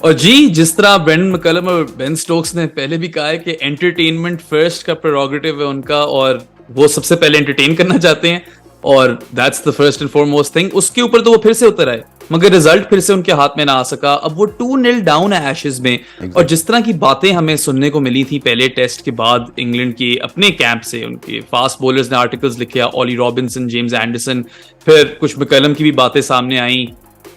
और जी, जिस तरह ब्रेंडन मैकलम और बेन स्टोक्स ने पहले भी कहा है कि एंटरटेनमेंट फर्स्ट का प्रेरोगेटिव है उनका, और वो सबसे पहले एंटरटेन करना चाहते हैं, और that's the first and foremost thing. उसके ऊपर तो वो फिर से उतर आए, मगर रिजल्ट फिर से उनके हाथ में ना आ सका। अब वो 2-0 डाउन है एशेज में। और जिस तरह की बातें हमें सुनने को मिली थी पहले टेस्ट के बाद इंग्लैंड के अपने कैंप से, उनके फास्ट बॉलर्स ने आर्टिकल्स लिखे, ऑली रॉबिन्सन, जेम्स एंडरसन, फिर कुछ मैकलम की भी बातें सामने आई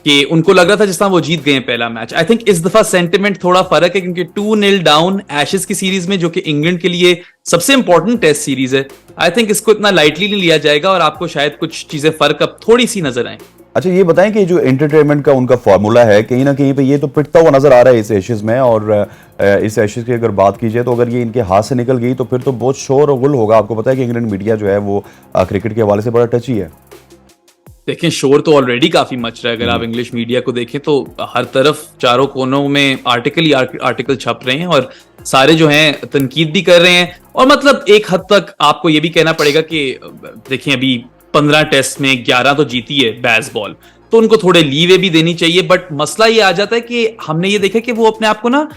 कि उनको लग रहा था जिस तरह वो जीत गए हैं पहला मैच। आई थिंक इस दफा सेंटिमेंट थोड़ा फर्क है, क्योंकि 2-0 डाउन एशेज की सीरीज में, जो कि इंग्लैंड के लिए सबसे इंपॉर्टेंट टेस्ट सीरीज है, आई थिंक इसको इतना लाइटली नहीं लिया जाएगा और आपको शायद कुछ चीजें फर्क अब थोड़ी सी नजर आए। अच्छा, ये बताएं कि जो एंटरटेनमेंट का उनका फॉर्मूला है, कहीं ना कहीं पे ये तो पिटता हुआ नजर आ रहा है इस एशेज में, और इस एशेज की अगर बात की जाए तो अगर ये इनके हाथ से निकल गई तो फिर तो बहुत शोर और गुल होगा। आपको पता है कि इंग्लैंड मीडिया जो है वो क्रिकेट के हवाले से बड़ा टची है। देखें, शोर तो ऑलरेडी काफी मच रहा है। अगर आप इंग्लिश मीडिया को देखें तो हर तरफ चारों कोनों में आर्टिकल छप रहे हैं, और सारे जो हैं तनकीद भी कर रहे हैं। और मतलब एक हद तक आपको ये भी कहना पड़ेगा कि देखें, अभी 15 टेस्ट में 11 तो जीती है बेसबॉल, तो उनको थोड़े लीवे भी देनी चाहिए। बट मसला ये आ जाता है कि हमने ये देखा कि वो अपने आप को ना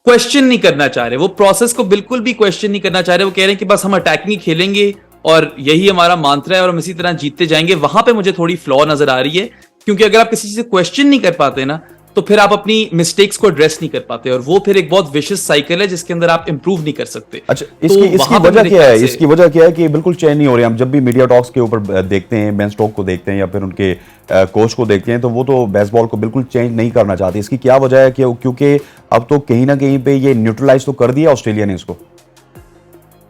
क्वेश्चन नहीं करना चाह रहे, वो प्रोसेस को बिल्कुल भी क्वेश्चन नहीं करना चाह रहे। वो कह रहे हैं कि बस हम अटैकिंग खेलेंगे और यही हमारा मंत्र है और हम इसी तरह जीतते जाएंगे। वहां पे मुझे थोड़ी फ्लॉ नजर आ रही है, क्योंकि अगर आप किसी चीज से क्वेश्चन नहीं कर पाते ना, तो फिर आप अपनी मिस्टेक्स को एड्रेस नहीं कर पाते, और वो फिर एक बहुत विशियस साइकिल है जिसके अंदर आप इंप्रूव नहीं कर सकते। अच्छा, इसकी वजह क्या है? इसकी वजह क्या है कि बिल्कुल चेंज नहीं हो रही? हम जब भी मीडिया टॉक्स के ऊपर देखते हैं, बेन स्टोक्स को देखते हैं या फिर उनके कोच को देखते हैं, तो वो तो बेसबॉल को बिल्कुल चेंज नहीं करना चाहते। इसकी क्या वजह है? क्योंकि अब तो कहीं ना कहीं पे ये न्यूट्रलाइज तो कर दिया ऑस्ट्रेलिया ने, इसको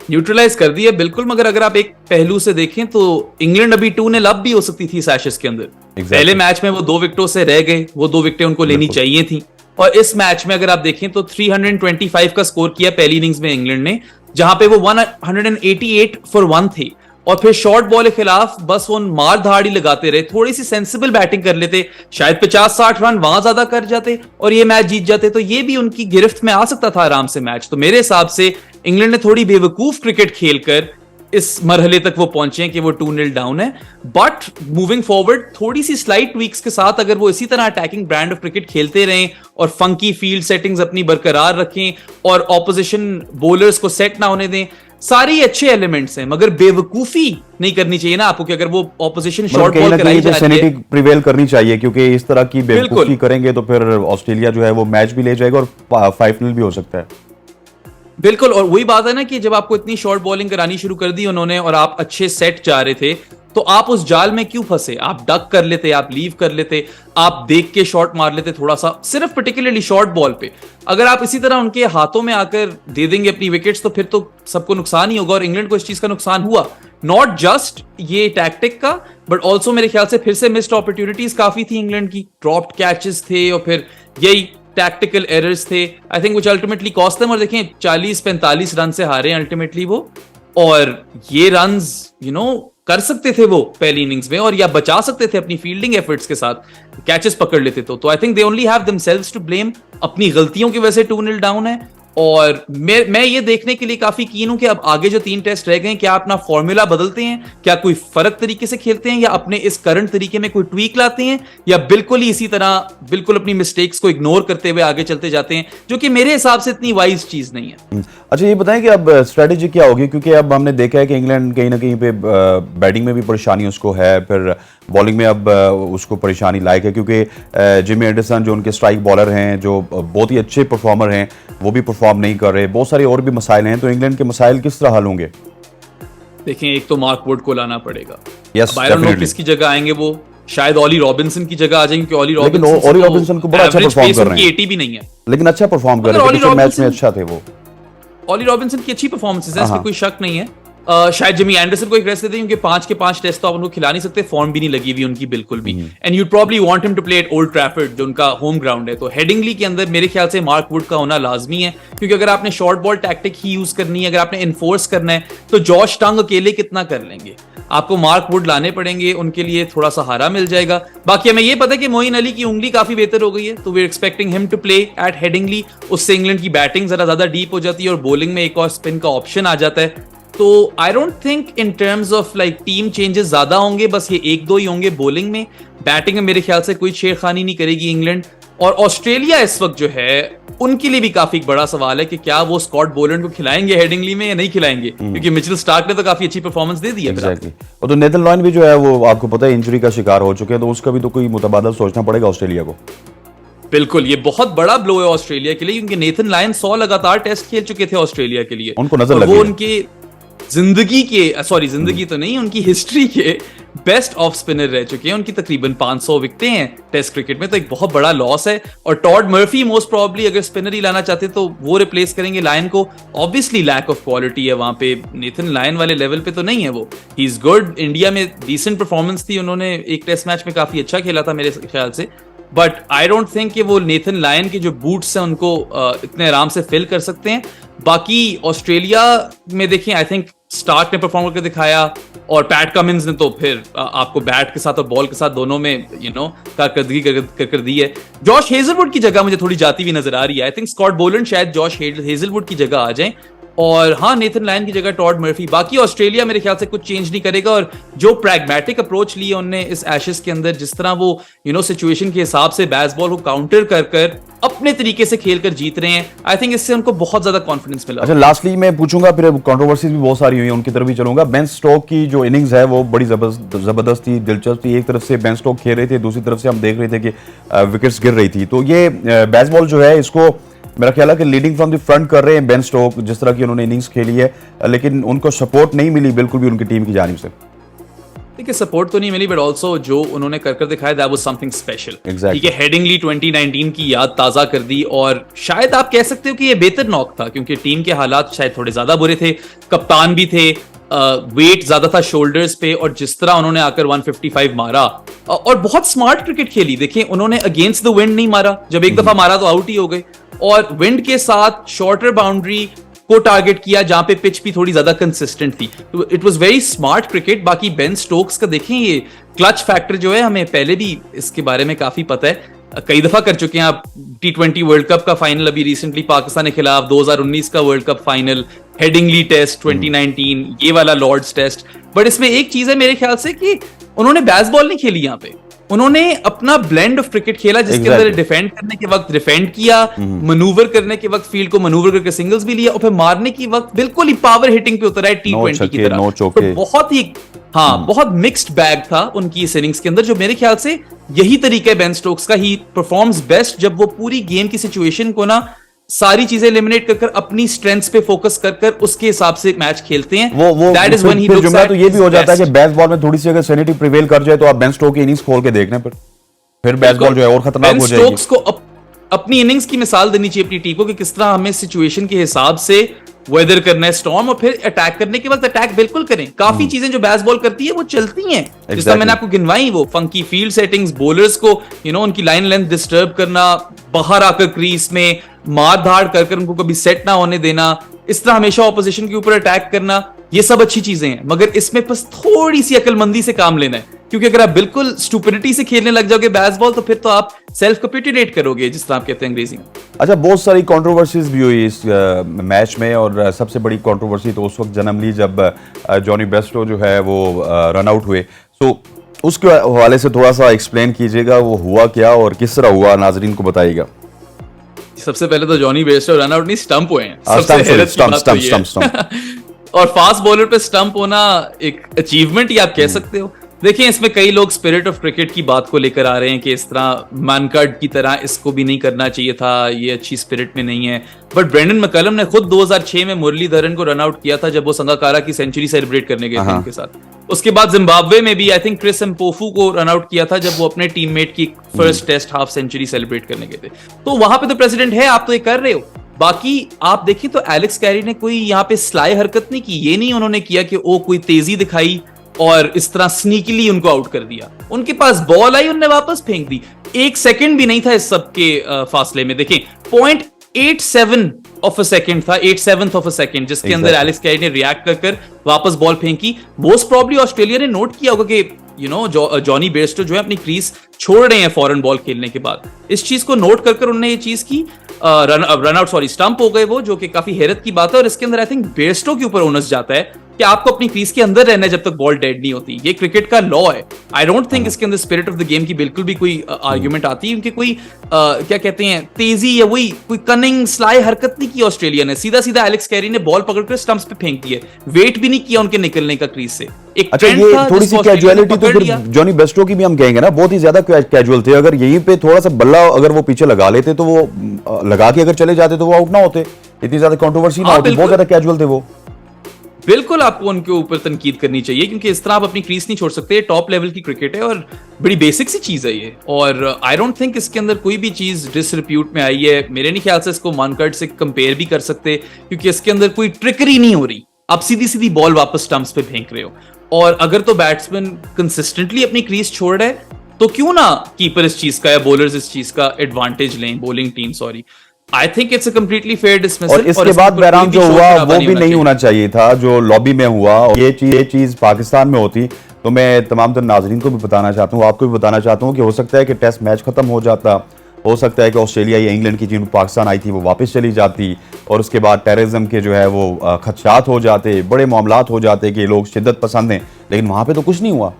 न्यूट्रलाइज कर दिया बिल्कुल। मगर अगर आप एक पहलू से देखें तो इंग्लैंड अभी 2-0 अप भी हो सकती थी इस एशेज के अंदर। पहले मैच में वो 2 विकेटों से रह गए, वो 2 विकेटें उनको लेनी चाहिए थी। और इस मैच में अगर आप देखें तो 325 का स्कोर किया पहली इनिंग्स में इंग्लैंड ने, जहां पे वो 188 फॉर 1 थे। और फिर शॉर्ट बॉल के खिलाफ बस वो मार धाड़ ही लगाते रहे। थोड़ी सी सेंसिबल बैटिंग कर लेते, शायद 50-60 रन वहां ज्यादा कर जाते और ये मैच जीत जाते, तो ये भी उनकी गिरफ्त में आ सकता था आराम से मैच। तो मेरे हिसाब से इंग्लैंड ने थोड़ी बेवकूफ क्रिकेट खेलकर इस मरहले तक वो पहुंचे हैं कि वो 2-0 डाउन है। बट मूविंग फॉरवर्ड थोड़ी सी स्लाइट ट्वीक्स के साथ अगर वो इसी तरह अटैकिंग ब्रांड ऑफ क्रिकेट खेलते रहें और फंकी फील्ड सेटिंग्स अपनी बरकरार रखें और ऑपोजिशन बॉलर्स को सेट ना होने दें, सारी अच्छे एलिमेंट्स हैं। मगर बेवकूफी नहीं करनी चाहिए ना आपको, कि अगर वो ऑपोजिशन शॉर्ट बॉल कराई जा रही है, प्रिवेल करनी चाहिए, क्योंकि इस तरह की बेवकूफी करेंगे तो फिर ऑस्ट्रेलिया जो है वो मैच भी ले जाएगा और फाइनल भी हो सकता है। बिल्कुल। और वही बात है ना कि जब आपको इतनी शॉर्ट बॉलिंग करानी शुरू कर दी उन्होंने और आप अच्छे सेट जा रहे थे, तो आप उस जाल में क्यों फंसे? आप डक कर लेते, आप लीव कर लेते, आप देख के शॉट मार लेते थोड़ा सा, सिर्फ पर्टिकुलरली शॉर्ट बॉल पे। अगर आप इसी तरह उनके हाथों में आकर दे देंगे अपनी विकेट्स, तो फिर तो सबको नुकसान ही होगा। और इंग्लैंड को इस चीज का नुकसान हुआ, नॉट जस्ट ये टैक्टिक का, बट ऑल्सो मेरे ख्याल से फिर से मिस्ड अपॉर्चुनिटीज काफी थी इंग्लैंड की। ड्रॉप्ड कैचेस थे और फिर यही टैक्टिकल एरर्स थे, I think, which ultimately cost them. और देखें, 40-45 रन से हारे अल्टीमेटली वो, और ये रन्स कर सकते थे वो पहली इनिंग्स में, और या बचा सकते थे अपनी फील्डिंग एफर्ट्स के साथ, कैचेस पकड़ लेते तो I think they only have themselves to blame. अपनी गलतियों की वजह से 2-0 डाउन है। और मैं ये देखने के लिए काफी कीन हूं कि अब आगे जो 3 टेस्ट रह गए, क्या अपना फॉर्मूला बदलते हैं, क्या कोई फर्क तरीके से खेलते हैं, या अपने इस करंट तरीके में कोई ट्वीक लाते हैं, या बिल्कुल ही इसी तरह बिल्कुल अपनी मिस्टेक्स को इग्नोर करते हुए आगे चलते जाते हैं, जो कि मेरे हिसाब से इतनी वाइज चीज नहीं है। अच्छा, ये बताएं कि अब स्ट्रेटेजी क्या होगी, क्योंकि अब हमने देखा है कि इंग्लैंड कहीं ना कहीं पे बैटिंग में भी परेशानी उसको है, फिर बॉलिंग में अब उसको परेशानी लायक है, क्योंकि जिमी एंडरसन जो उनके स्ट्राइक बॉलर हैं, जो बहुत ही अच्छे परफॉर्मर हैं, वो भी परफॉर्म नहीं कर रहे। बहुत सारे और भी मसाइल हैं, तो इंग्लैंड के मसाइल किस तरह हल होंगे? देखें, एक तो मार्क वुड को लाना पड़ेगा। yes, आई डोंट नो किसकी जगह आएंगे वो, शायद ऑली रॉबिन्सन की जगह आ जाएंगे, क्योंकि ऑली रॉबिन्सन को बड़ा अच्छा परफॉर्म कर रहे हैं, 80 भी नहीं है, लेकिन अच्छा परफॉर्म कर रहे हैं, मैच में अच्छा थे वो। ऑली रॉबिन्सन की अच्छी परफॉर्मेंस है, इसमें कोई शक नहीं है। शायद जिमी एंडरसन को एक रेस्ट देते हैं, क्योंकि 5 के 5 टेस्ट तो आप उनको खिला नहीं सकते, फॉर्म भी नहीं लगी हुई उनकी बिल्कुल भी। And you probably want him to play at Old Trafford, जो उनका होम ग्राउंड है। तो हेडिंगली के अंदर मेरे ख्याल से मार्क वुड का होना लाजमी है, क्योंकि अगर आपने शॉर्ट बॉल टैक्टिक ही यूज करनी है, अगर आपने इन्फोर्स करना है, तो जॉश टंग अकेले कितना कर लेंगे? आपको मार्क वुड लाने पड़ेंगे, उनके लिए थोड़ा सहारा मिल जाएगा। बाकी हमें ये पता है कि मोइन अली की उंगली काफी बेहतर हो गई है, तो we are expecting him to play at Headingley. उससे इंग्लैंड की बैटिंग जरा ज्यादा डीप हो जाती है और बॉलिंग में एक और स्पिन का ऑप्शन आ जाता है। तो I don't think in terms of like team changes ज्यादा होंगे, बस ये 1-2 ही होंगे बॉलिंग में। बैटिंग में मेरे ख्याल से कोई छेड़खानी नहीं करेगी इंग्लैंड। और ऑस्ट्रेलिया इस वक्त जो है उनके लिए भी काफी बड़ा सवाल है कि क्या वो स्कॉट बोलैंड को खिलाएंगे हेडिंगली में या नहीं खिलाएंगे, क्योंकि मिचेल स्टार्क ने तो काफी अच्छी परफॉर्मेंस दे दी है। एग्जैक्टली। और तो नेथन लायन भी जो है वो आपको पता है इंजरी का शिकार हो चुके हैं, तो उसका भी तो कोई मुतबादल सोचना पड़ेगा ऑस्ट्रेलिया को। बिल्कुल, ये बहुत बड़ा ब्लो है ऑस्ट्रेलिया के लिए, क्योंकि नेथन लायन 100 लगातार टेस्ट खेल चुके थे ऑस्ट्रेलिया के लिए, उनको नजर और लगी वो है। उनके जिंदगी तो नहीं, उनकी हिस्ट्री के बेस्ट ऑफ स्पिनर रह चुके हैं। उनकी तकरीबन 500 विकेटें हैं टेस्ट क्रिकेट में, तो एक बहुत बड़ा लॉस है। और टॉड मर्फी मोस्ट प्रोबेबली अगर स्पिनर ही लाना चाहते तो वो रिप्लेस करेंगे लायन को। ऑब्वियसली लैक ऑफ क्वालिटी है वहां पे, नेथन लायन वाले लेवल पे तो नहीं है वो। ही इज गुड, इंडिया में डिसेंट परफॉर्मेंस थी, उन्होंने एक टेस्ट मैच में काफी अच्छा खेला था मेरे ख्याल से, बट आई डोंट थिंक कि वो नेथन लायन के जो बूट्स हैं उनको इतने आराम से फिल कर सकते हैं। बाकी ऑस्ट्रेलिया में देखें, आई थिंक स्टार्क ने परफॉर्म करके दिखाया, और पैट कमिंस ने तो फिर आपको बैट के साथ और बॉल के साथ दोनों में कारकर्दगी कर दी है। जॉश हेजलवुड की जगह मुझे थोड़ी जाती हुई नजर आ रही है। आई थिंक स्कॉट बोलैंड शायद जॉश हेजलवुड की जगह आ जाए, और हाँ नेथन लायन की जगह टॉड मर्फी। बाकी ऑस्ट्रेलिया मेरे ख्याल से कुछ चेंज नहीं करेगा, और जो प्रैग्मेटिक अप्रोच ली है उन्होंने इस एशेस के अंदर, जिस तरह वो सिचुएशन के हिसाब से बेसबॉल को काउंटर कर अपने तरीके से खेलकर जीत रहे हैं, आई थिंक इससे उनको बहुत ज्यादा कॉन्फिडेंस मिला। अच्छा, लास्टली मैं पूछूंगा, फिर कंट्रोवर्सीज भी बहुत सारी हुई हैं, उनकी तरफ भी चलूंगा। बेन स्टोक की जो इनिंग्स है वो बड़ी जबरदस्त थी, दिलचस्प थी। एक तरफ से बेन स्टोक खेल रहे थे, दूसरी तरफ से हम देख रहे थे कि विकेट्स गिर रही थी। तो ये बेसबॉल जो है इसको मेरा ख्याल है कि लीडिंग फ्रॉम द फ्रंट कर रहे हैं बेन स्टोक, जिस तरह की उन्होंने इनिंग्स खेली है, लेकिन उनको सपोर्ट नहीं मिली बिल्कुल भी उनकी टीम की जानिब से। देखिए, सपोर्ट तो नहीं मिली, बट ऑल्सो जो उन्होंने कर दिखाया दैट वाज समथिंग स्पेशल। ठीक है, हेडिंगली 2019 की याद ताजा कर दी, और शायद आप कह सकते हो कि ये बेहतर नॉक था, क्योंकि टीम के हालात शायद थोड़े ज्यादा बुरे थे, कप्तान भी थे, वेट ज्यादा था शोल्डर्स पे, और जिस तरह उन्होंने आकर 155 मारा और बहुत स्मार्ट क्रिकेट खेली। देखिए, उन्होंने अगेंस्ट द विंड नहीं मारा, जब एक दफा मारा तो आउट ही हो गए, और विंड के साथ शॉर्टर बाउंड्री को टारगेट किया जहां पे पिच भी थोड़ी ज्यादा कंसिस्टेंट थी। तो it was very smart cricket. बाकी बेन स्टोक्स का देखें, ये क्लच फैक्टर जो है, हमें पहले भी इसके बारे में काफी पता है, कई दफा कर चुके हैं आप। T20 वर्ल्ड कप का फाइनल अभी रिसेंटली पाकिस्तान के खिलाफ, 2019 का world cup final, Headingley test 2019, ये वाला लॉर्ड्स टेस्ट। बट इसमें एक चीज है मेरे ख्याल से कि उन्होंने बेसबॉल नहीं खेली यहाँ पे, उन्होंने अपना ब्लेंड ऑफ क्रिकेट खेला, जिसके अंदर डिफेंड करने के वक्त डिफेंड किया, मनूवर करने के वक्त फील्ड को मनूवर करके सिंगल्स भी लिया, और फिर मारने की वक्त बिल्कुल ही पावर हिटिंग पे उतरा है T20 की तरह। तो बहुत ही बहुत मिक्स्ड बैग था उनकी इस इनिंग्स के अंदर, जो मेरे ख्याल से यही तरीका है बेन स्टोक्स का। ही परफॉर्म्स बेस्ट जब वो पूरी गेम की सिचुएशन को ना सारी चीजें एलिमिनेट कर अपनी स्ट्रेंथ्स पे फोकस कर उसके हिसाब से मैच खेलते हैं। That is when he looks जुमला तो ये भी हो जाता है कि बेसबॉल में थोड़ी सी अगर सैनिटी प्रिवेल कर जाए तो आप बेन स्टोक की इनिंग्स खोल के देखने पर फिर बेसबॉल जो है और खतरनाक हो जाएगी। बेन स्टोक्स को अपनी इनिंग्स की मिसाल देनी चाहिए अपनी टीम को कि किस तरह हमें सिचुएशन के हिसाब से वेदर करना है स्टॉर्म, और फिर अटैक करने के वक्त अटैक बिल्कुल करें। काफी चीजें जो बेसबॉल करती है वो चलती हैं, जिस तरह मैंने आपको गिनवाई, वो फंकी फील्ड सेटिंग्स, बॉलर्स को उनकी लाइन लेंथ डिस्टर्ब करना, बाहर आकर क्रीज में मार धाड़ कर उनको कभी सेट ना होने देना, इस तरह हमेशा ऑपोजिशन के ऊपर अटैक करना, ये सब अच्छी चीजें हैं, मगर इसमें बस थोड़ी सी अकलमंदी से काम लेना है, क्योंकि अगर आप बिल्कुल स्टुपिडिटी से खेलने लग जाओगे बेसबॉल, तो फिर तो आप सेल्फ कैपिटुलेट करोगे, जिस तरह आप कहते हैं अंग्रेजी में। अच्छा, बहुत सारी कंट्रोवर्सीज भी हुई इस मैच में, और सबसे बड़ी कंट्रोवर्सी तो उस वक्त जन्म ली जब जॉनी बेस्टो जो है वो रन आउट हुए। तो उसके हवाले से थोड़ा सा एक्सप्लेन कीजिएगा, वो हुआ क्या और किस तरह हुआ, नाजरीन को बताइएगा। सबसे पहले तो जॉनी बेस्टो रन आउट नहीं, स्टंप हुए हैं। और फास्ट बॉलर पे स्टंप होना एक अचीवमेंट ही आप कह सकते हो। देखिए, इसमें कई लोग स्पिरिट ऑफ क्रिकेट की बात को लेकर आ रहे हैं कि इस तरह मैनकार्ड की तरह इसको भी नहीं करना चाहिए था, ये अच्छी स्पिरिट में नहीं है। बट ब्रेंडन मैकलम ने खुद 2006 में मुरलीधरन को रन आउट किया था जब वो संगाकारा की सेंचुरी सेलिब्रेट करने गए थे उनके साथ। उसके बाद जिम्बाब्वे में भी आई थिंक क्रिस एम्पोफू को रन आउट किया था जब वो अपने टीममेट की first test half century celebrate करने गए थे। तो वहां पे तो प्रेसिडेंट है, आप तो ये कर रहे हो। बाकी आप देखें तो एलेक्स कैरी ने कोई यहाँ पे स्लाई हरकत नहीं की, ये नहीं उन्होंने किया कि ओ कोई तेजी दिखाई और इस तरह स्नीकली उनको आउट कर दिया। उनके पास बॉल आई, उन्होंने वापस फेंक दी, 1 सेकंड भी नहीं था इस सब के फासले में। देखें 0.87 ऑफ अ सेकंड था, 87th ऑफ अ सेकंड, जिसके अंदर एलेक्स कैरी ने रिएक्ट कर वापस बॉल फेंकी। मोस्ट प्रोबब्ली ऑस्ट्रेलिया ने नोट किया होगा कि जॉनी बेस्टो जो है अपनी क्रीज छोड़ रहे हैं फॉरन बॉल खेलने के बाद। इस चीज को नोट कर उन्होंने ये चीज की, रन आउट स्टंप हो गए वो, जो कि काफी हैरत की बात है। और इसके अंदर आई थिंक बेस्टो के ऊपर ओनस जाता है कि आपको अपनी क्रीज के अंदर रहना है जब तक बॉल डेड नहीं होती। ये क्रिकेट का लॉ है। आई डोंट थिंक इसके अंदर स्पिरिट ऑफ द गेम की बिल्कुल भी कोई आर्ग्यूमेंट आती है, क्योंकि कोई क्या कहते हैं तेजी या वही कोई कनिंग स्लाई हरकत नहीं की ऑस्ट्रेलिया ने। सीधा सीधा एलेक्स कैरी ने बॉल पकड़कर स्टंप्स पे फेंक दिए, वेट भी नहीं किया उनके निकलने का क्रीज से। एक अच्छा, trend ये था थोड़ी जिसको सी ऑस्ट्रेलिया ने कैजुअलिटी तो पकड़ फिर लिया। जॉनी बेस्टो की भी हम कहेंगे ना, बहुत ही ज्यादा कैजुअल थे। अगर यहीं पे थोड़ा सा बल्ला अगर वो पीछे लगा लेते तो वो लगा के अगर चले जाते तो वो आउट ना होते, इतनी ज्यादा कंट्रोवर्सी ना हाँ, होती। बहुत बिल्कुल। ज्यादा कैजुअल थे वो। बिल्कुल आपको उनके ऊपर तनकीद करनी चाहिए, क्योंकि इस तरह आप अपनी क्रीज नहीं छोड़ सकते। टॉप लेवल की क्रिकेट है और बड़ी बेसिक सी चीज है ये। और आई डोंट थिंक इसके अंदर कोई भी चीज डिसरिप्यूट में आई है। मेरे नहीं ख्याल से इसको मानकर्ड से कंपेयर भी कर सकते, क्योंकि इसके अंदर कोई ट्रिकरी नहीं हो रही। आप सीधी सीधी बॉल वापस स्टंप्स पे फेंक रहे हो। और अगर तो बैट्समैन कंसिस्टेंटली अपनी क्रीज छोड़ रहा है तो क्यों ना कीपर इस चीज का या बॉलर्स इस चीज का एडवांटेज लें, bowling team sorry. I think it's a completely fair dismissal. और इसके बाद बैराम जो हुआ वो भी नहीं होना चाहिए था, जो लॉबी में हुआ। ये चीज पाकिस्तान में होती तो मैं तमाम तर नाजरीन को भी बताना चाहता हूँ, आपको भी बताना चाहता हूँ कि हो सकता है कि टेस्ट मैच खत्म हो जाता, हो सकता है कि ऑस्ट्रेलिया या इंग्लैंड की टीम पाकिस्तान आई थी वो वापस चली जाती, और उसके बाद टेररिज्म के जो है वो खदशात हो जाते, बड़े मामलात हो जाते कि लोग शिद्दत पसंद हैं। लेकिन वहां पे तो कुछ नहीं हुआ।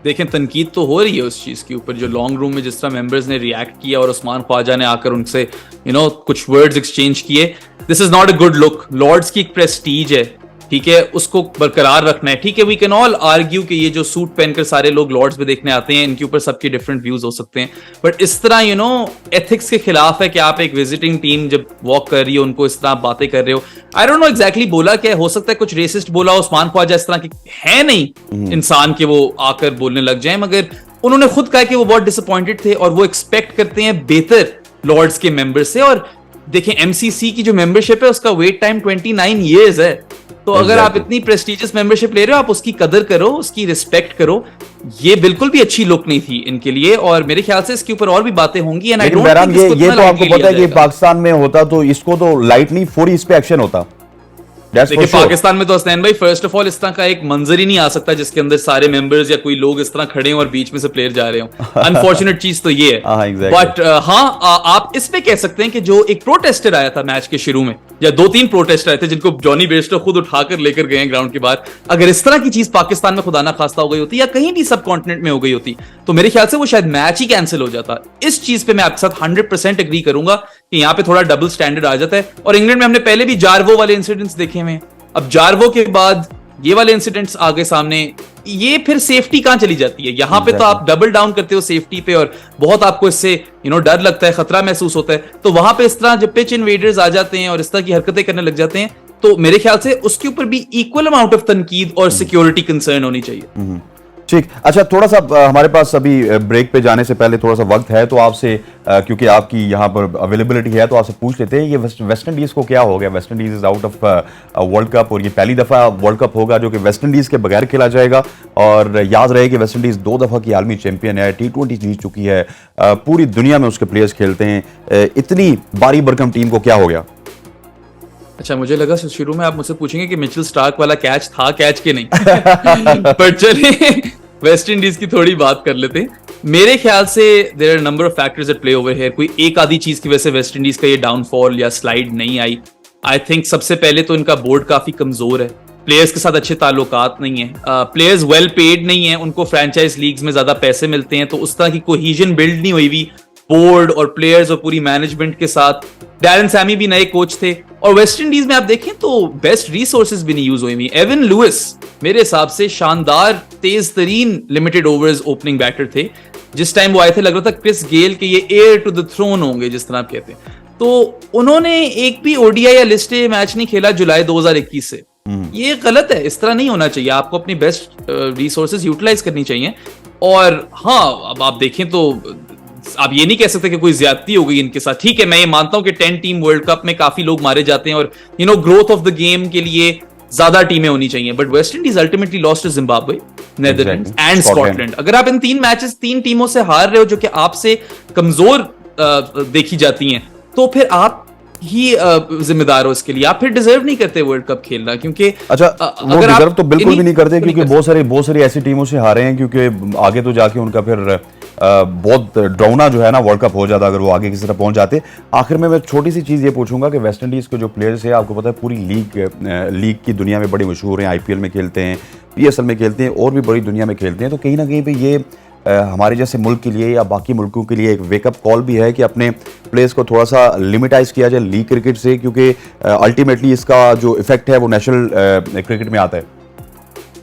देखें, तनकीद तो हो रही है उस चीज के ऊपर, जो लॉन्ग रूम में जिस तरह मेंबर्स ने रिएक्ट किया और उस्मान ख्वाजा ने आकर उनसे कुछ वर्ड्स एक्सचेंज किए। This is not a good look. Lord's की एक प्रेस्टीज है, ठीक है, उसको बरकरार रखना है। ठीक है, वी कैन ऑल आर्ग्यू कि ये जो सूट पहनकर सारे लोग लॉर्ड्स में देखने आते हैं, इनके ऊपर सबके डिफरेंट व्यूज हो सकते हैं, बट इस तरह एथिक्स के खिलाफ है कि आप एक विजिटिंग टीम जब वॉक कर रही हो उनको इस तरह बातें कर रहे हो। आई डोंट नो एग्जैक्टली बोला क्या, हो सकता है कुछ रेसिस्ट बोला। उस्मान ख्वाजा इस तरह के है नहीं इंसान के वो आकर बोलने लग जाए, मगर उन्होंने खुद कहा कि वो बहुत डिसअपॉइंटेड थे और वो एक्सपेक्ट करते हैं बेहतर लॉर्ड्स के मेंबर से। और देखें, एमसीसी की जो मेंबरशिप है उसका वेट टाइम 29 ईयर्स है। तो अगर आप इतनी प्रेस्टिजियस मेंबरशिप ले रहे हो, आप उसकी कदर करो, उसकी रिस्पेक्ट करो। ये बिल्कुल भी अच्छी लुक नहीं थी इनके लिए, और मेरे ख्याल से इसके ऊपर और भी बातें होंगी। एंड आई डोंट थिंक ये तो आपको पता है कि पाकिस्तान में होता तो इसको तो लाइट नहीं, फौरी इस पे एक्शन होता। देखिए, पाकिस्तान में तो हसनैन भाई फर्स्ट ऑफ ऑल इस तरह का एक मंजर ही नहीं आ सकता जिसके अंदर सारे मेंबर्स या कोई लोग इस तरह खड़े हों और बीच में से प्लेयर जा रहे हों। अनफॉर्चुनेट चीज तो ये है। बट आप इस पे कह सकते हैं कि जो एक प्रोटेस्टर आया था मैच के शुरू में, या 2-3 प्रोटेस्टर आए थे जिनको जॉनी बेस्टो खुद उठाकर लेकर गए ग्राउंड के बाहर, अगर इस तरह की चीज पाकिस्तान में खुदा ना खास्ता हो गई होती या कहीं भी सब कॉन्टिनेंट में हो गई होती तो मेरे ख्याल से वो शायद मैच ही कैंसिल हो जाता। इस चीज पे मैं आपके साथ 100% एग्री करूंगा कि यहाँ पे थोड़ा डबल स्टैंडर्ड आ जाता है। और इंग्लैंड में हमने पहले भी जारवो वाले इंसिडेंट्स देखे हुए हैं, अब जारवो के बाद ये वाले इंसिडेंट्स आगे सामने, ये फिर सेफ्टी कहां चली जाती है? यहां पे तो आप डबल डाउन करते हो सेफ्टी पे और बहुत आपको इससे डर लगता है, खतरा महसूस होता है। तो वहां पे इस तरह जब पिच इन्वेडर्स आ जाते हैं और इस तरह की हरकतें करने लग जाते हैं तो मेरे ख्याल से उसके ऊपर भी इक्वल अमाउंट ऑफ तनकीद और सिक्योरिटी कंसर्न होनी चाहिए। ठीक, अच्छा, थोड़ा सा हमारे पास अभी ब्रेक पे जाने से पहले थोड़ा सा वक्त है, तो आपसे क्योंकि आपकी यहाँ पर अवेलेबिलिटी है तो आपसे पूछ लेते हैं, ये वेस्ट इंडीज को क्या हो गया? West Indies is out of world cup, और ये पहली दफा वर्ल्ड कप होगा जो कि वेस्ट इंडीज के बगैर खेला जाएगा। और याद रहे कि वेस्ट इंडीज 2 दफा की आलमी चैंपियन है, T20 जीत चुकी है, पूरी दुनिया में उसके प्लेयर्स खेलते हैं। इतनी बारी भरकम टीम को क्या हो गया? अच्छा, मुझे लगा शुरू में आप मुझसे पूछेंगे कि मिचेल स्टार्क वाला कैच था कैच के नहीं। पर चलिए वेस्ट इंडीज की थोड़ी बात कर लेते हैं। मेरे ख्याल से there are number of factors at play over here. कोई एक आधी चीज की वजह से वेस्ट इंडीज का ये डाउनफॉल या स्लाइड नहीं आई। आई थिंक सबसे पहले तो इनका बोर्ड काफी कमजोर है, प्लेयर्स के साथ अच्छे ताल्लुकात नहीं है, प्लेयर्स वेल पेड नहीं है, उनको फ्रेंचाइज लीग्स में ज्यादा पैसे मिलते हैं, तो उस तरह की कोहीजन बिल्ड नहीं हुई हुई बोर्ड और प्लेयर्स और पूरी मैनेजमेंट के साथ। डैरन सैमी भी नए कोच थे, और वेस्ट इंडीज में आप देखें तो बेस्ट रिसोर्सेज भी नहीं यूज हुई। एवन लुइस मेरे हिसाब से शानदार तेज तरीन लिमिटेड ओवर्स ओपनिंग बैटर थे। जिस टाइम वो आए थे लग रहा था क्रिस गेल के ये एयर टू द थ्रोन होंगे, जिस तरह आप कहते हैं। तो उन्होंने एक भी ओडीआई या लिस्ट ए मैच नहीं खेला जुलाई 2021 से। ये गलत है, इस तरह नहीं होना चाहिए। आपको अपनी बेस्ट रिसोर्सेज यूटिलाइज करनी चाहिए। और हाँ, अब आप देखें तो आप ये नहीं कह सकते कि कोई ज्यादती हो गई इनके साथ। ठीक है, मैं ये मानता हूं कि 10 टीम वर्ल्ड कप में काफी लोग मारे जाते हैं और ग्रोथ ऑफ द गेम के लिए ज्यादा टीमें होनी चाहिए, but West Indies ultimately lost to Zimbabwe, Netherlands and Scotland. अगर आप इन 3 मैचेस 3 टीमों से हार रहे हो जो कि आपसे कमजोर देखी जाती हैं, तो फिर आप ही जिम्मेदार हो इसके लिए। आप फिर डिजर्व नहीं करते वर्ल्ड कप खेलना, क्योंकि अच्छा, वो डिजर्व तो बिल्कुल भी नहीं करते, क्योंकि बहुत सारी ऐसी टीमों से हारे हैं, क्योंकि आगे तो जाके उनका फिर बहुत ड्राउना जो है ना वर्ल्ड कप हो जाता अगर वो आगे किसी तरह पहुंच जाते। आखिर में मैं छोटी सी चीज़ ये पूछूंगा कि वेस्ट इंडीज़ के जो प्लेयर्स हैं, आपको पता है पूरी लीग की दुनिया में बड़े मशहूर हैं, आईपीएल में खेलते हैं, पीएसएल में खेलते हैं और भी बड़ी दुनिया में खेलते हैं। तो कहीं ना कहीं पे ये हमारे जैसे मुल्क के लिए या बाकी मुल्कों के लिए एक वेकअप कॉल भी है कि अपने प्लेयर्स को थोड़ा सा लिमिटाइज किया जाए लीग क्रिकेट से, क्योंकि अल्टीमेटली इसका जो इफेक्ट है वो नेशनल क्रिकेट में आता है।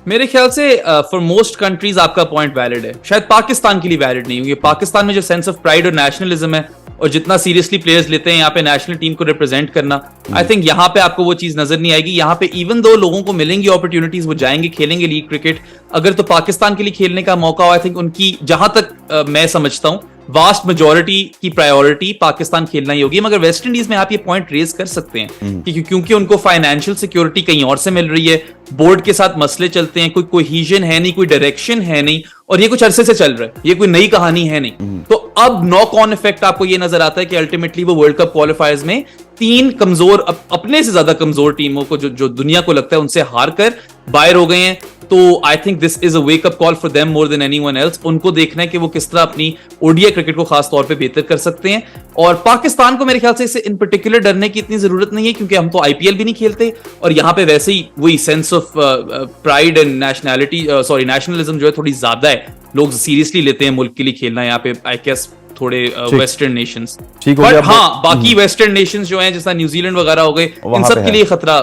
मेरे ख्याल से फॉर मोस्ट कंट्रीज आपका पॉइंट वैलिड है, शायद पाकिस्तान के लिए वैलिड नहीं, क्योंकि पाकिस्तान में जो सेंस ऑफ प्राइड और नेशनलिज्म है और जितना सीरियसली प्लेयर्स लेते हैं यहाँ पे नेशनल टीम को रिप्रेजेंट करना, आई थिंक यहाँ पे आपको वो चीज नजर नहीं आएगी। यहाँ पे इवन दो लोगों को मिलेंगी अपॉर्चुनिटीज, वो जाएंगे खेलेंगे लीग क्रिकेट, अगर तो पाकिस्तान के लिए खेलने का मौका हो, आई थिंक उनकी जहां तक मैं समझता हूँ वास्ट मेजोरिटी की प्रायोरिटी पाकिस्तान खेलना ही होगी। मगर वेस्ट इंडीज में आप ये पॉइंट रेज कर सकते हैं कि क्योंकि उनको फाइनेंशियल सिक्योरिटी कहीं और से मिल रही है, बोर्ड के साथ मसले चलते हैं, कोई कोहीजन है नहीं, कोई डायरेक्शन है नहीं, और ये कुछ अरसे से चल रहा है, ये कोई नई कहानी है नहीं। तो अब नॉक ऑन इफेक्ट आपको ये नजर आता है कि अल्टीमेटली वो वर्ल्ड कप क्वालिफायर्स में तीन कमजोर, अपने से ज्यादा कमजोर टीमों को जो दुनिया को लगता है उनसे हार कर बाहर हो गए हैं। तो I think this is a wake up call for them more than anyone else. उनको देखना है कि वो किस तरह अपनी ओडीआई क्रिकेट को खास तौर पे बेहतर कर सकते हैं, और पाकिस्तान को मेरे ख्याल से इससे इन पर्टिकुलर डरने की इतनी जरूरत नहीं है, क्योंकि हम तो आईपीएल भी नहीं खेलते और यहाँ पे वैसे ही वही sense of pride and nationalism जो है थोड़ी ज्यादा है, लोग सीरियसली लेते हैं मुल्क के लिए खेलना यहाँ पे, आई गेस थोड़े वेस्टर्न नेशंस। ठीक हो बट गया। हाँ, बाकी वेस्टर्न नेशंस जो हैं जैसा न्यूजीलैंड वगैरह हो गए, इन सब के लिए खतरा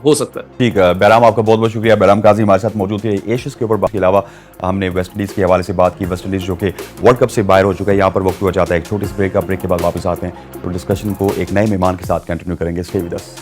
हो सकता है। ठीक है बैराम, आपका बहुत बहुत शुक्रिया। बैराम काजी हमारे साथ मौजूद थे एशियस के ऊपर। बाकी अलावा हमने वेस्ट इंडीज़ के हवाले से बात की, वेस्ट इंडीज़ जो कि वर्ल्ड कप से बाहर हो चुका है। यहाँ पर वक्त हुआ चाहता है एक छोटी सी ब्रेक का, ब्रेक के बाद वापस आते हैं तो डिस्कशन को एक नए मेहमान के साथ कंटिन्यू करेंगे। Stay with us.